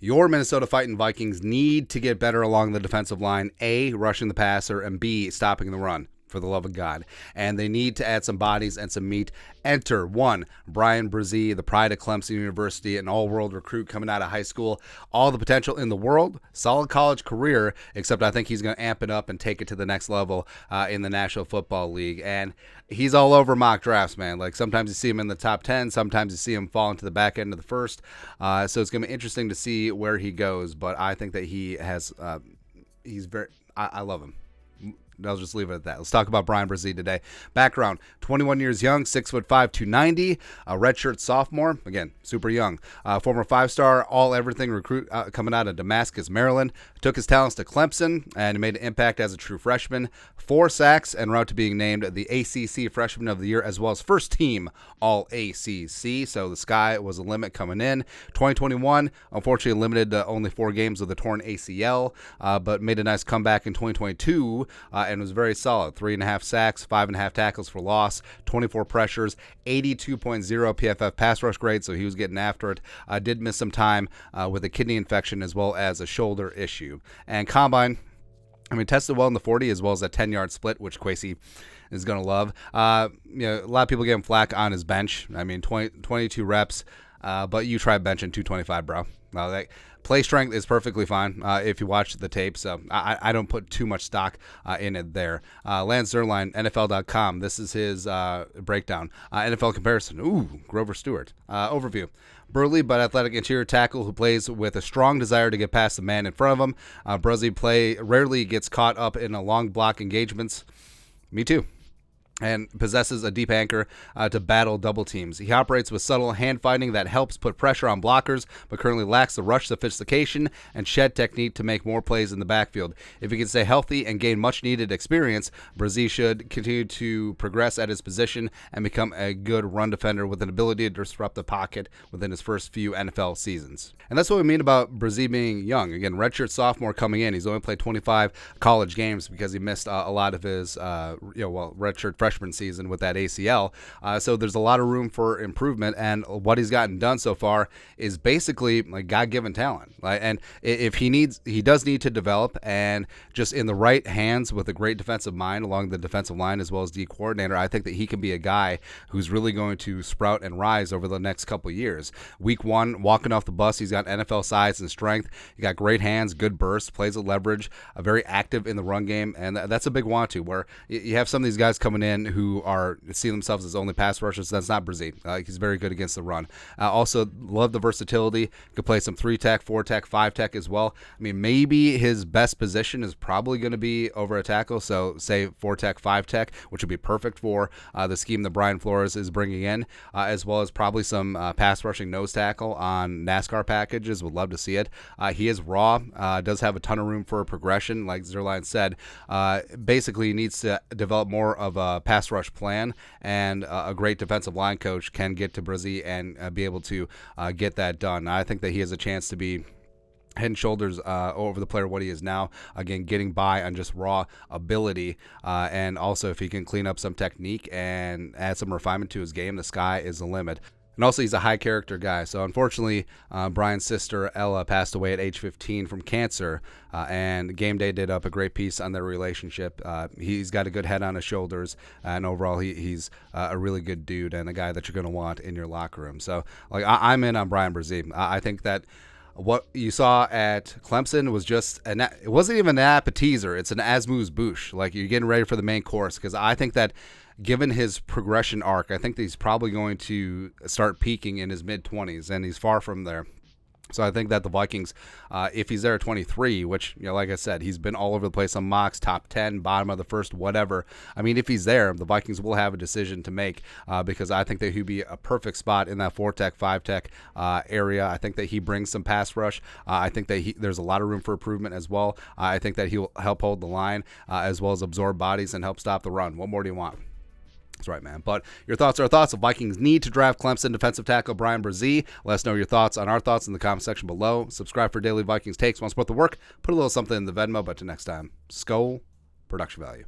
Your Minnesota Fighting Vikings need to get better along the defensive line, A, rushing the passer, and B, stopping the run, for the love of God. And they need to add some bodies and some meat. Enter one, Bryan Bresee, the pride of Clemson University, an all-world recruit coming out of high school. All the potential in the world, solid college career, except I think he's going to amp it up and take it to the next level in the National Football League. And he's all over mock drafts, man. Like, sometimes you see him in the top 10, sometimes you see him fall into the back end of the first. So it's going to be interesting to see where he goes, but I think that he has, I love him. I'll just leave it at that. Let's talk about Bryan Bresee today. Background, 21 years young, 6'5", 290, a redshirt sophomore. Again, super young. Former five-star all-everything recruit coming out of Damascus, Maryland. Took his talents to Clemson and made an impact as a true freshman. 4 sacks en route to being named the ACC Freshman of the Year, as well as first team All-ACC. So the sky was the limit coming in. 2021, unfortunately limited to only 4 games with a torn ACL, but made a nice comeback in 2022 and was very solid. 3.5 sacks, 5.5 tackles for loss, 24 pressures, 82.0 PFF pass rush grade, so he was getting after it. Did miss some time with a kidney infection as well as a shoulder issue. And combine, tested well in the 40 as well as a 10-yard split, which Kwesi is going to love. A lot of people gave him flack on his bench. 22 reps, but you try benching 225, bro. Play strength is perfectly fine if you watch the tape, so I don't put too much stock in it there. Lance Zierlein, NFL.com. This is his breakdown. NFL comparison. Ooh, Grover Stewart. Overview. Burly but athletic interior tackle who plays with a strong desire to get past the man in front of him. Bresee rarely gets caught up in a long block engagements. Me too. And possesses a deep anchor to battle double teams. He operates with subtle hand fighting that helps put pressure on blockers, but currently lacks the rush sophistication and shed technique to make more plays in the backfield. If he can stay healthy and gain much-needed experience, Bresee should continue to progress at his position and become a good run defender with an ability to disrupt the pocket within his first few NFL seasons. And that's what we mean about Bresee being young. Again, redshirt sophomore coming in. He's only played 25 college games because he missed a lot of his redshirt freshman season with that ACL. So there's a lot of room for improvement, and what he's gotten done so far is basically like God-given talent. And if he does need to develop, and just in the right hands with a great defensive mind along the defensive line as well as D coordinator, I think that he can be a guy who's really going to sprout and rise over the next couple of years. Week 1, walking off the bus, he's got NFL size and strength. He got great hands, good burst, plays with leverage, very active in the run game, and that's a big want to, where you have some of these guys coming in who see themselves as only pass rushers. That's not Bresee. He's very good against the run. Also, love the versatility. Could play some 3-tech, 4-tech, 5-tech as well. Maybe his best position is probably going to be over a tackle, so say 4-tech, 5-tech, which would be perfect for the scheme that Brian Flores is bringing in, as well as probably some pass rushing nose tackle on NASCAR packages. Would love to see it. He is raw, does have a ton of room for progression, like Zierlein said. Basically, he needs to develop more of a pass rush plan, and a great defensive line coach can get to Bresee and be able to get that done. I think that he has a chance to be head and shoulders over the player what he is now. Again, getting by on just raw ability, and also if he can clean up some technique and add some refinement to his game, the sky is the limit. And also, he's a high-character guy. So, unfortunately, Brian's sister, Ella, passed away at age 15 from cancer, and Game Day did up a great piece on their relationship. He's got a good head on his shoulders, and overall, he's a really good dude and a guy that you're going to want in your locker room. So, I'm in on Bryan Bresee. I think that what you saw at Clemson was just it wasn't even an appetizer. It's an amuse-bouche. You're getting ready for the main course, because I think that given his progression arc, I think that he's probably going to start peaking in his mid-20s, and he's far from there. So I think that the Vikings, if he's there at 23, which, like I said, he's been all over the place on mocks, top 10, bottom of the first, whatever. If he's there, the Vikings will have a decision to make, because I think that he'd be a perfect spot in that 4-tech, 5-tech area. I think that he brings some pass rush. I think that there's a lot of room for improvement as well. I think that he'll help hold the line, as well as absorb bodies and help stop the run. What more do you want? That's right, man. But your thoughts are our thoughts. The Vikings need to draft Clemson defensive tackle Bryan Bresee. Let us know your thoughts on our thoughts in the comment section below. Subscribe for daily Vikings takes. Want to support the work? Put a little something in the Venmo. But till next time, Skol, production value.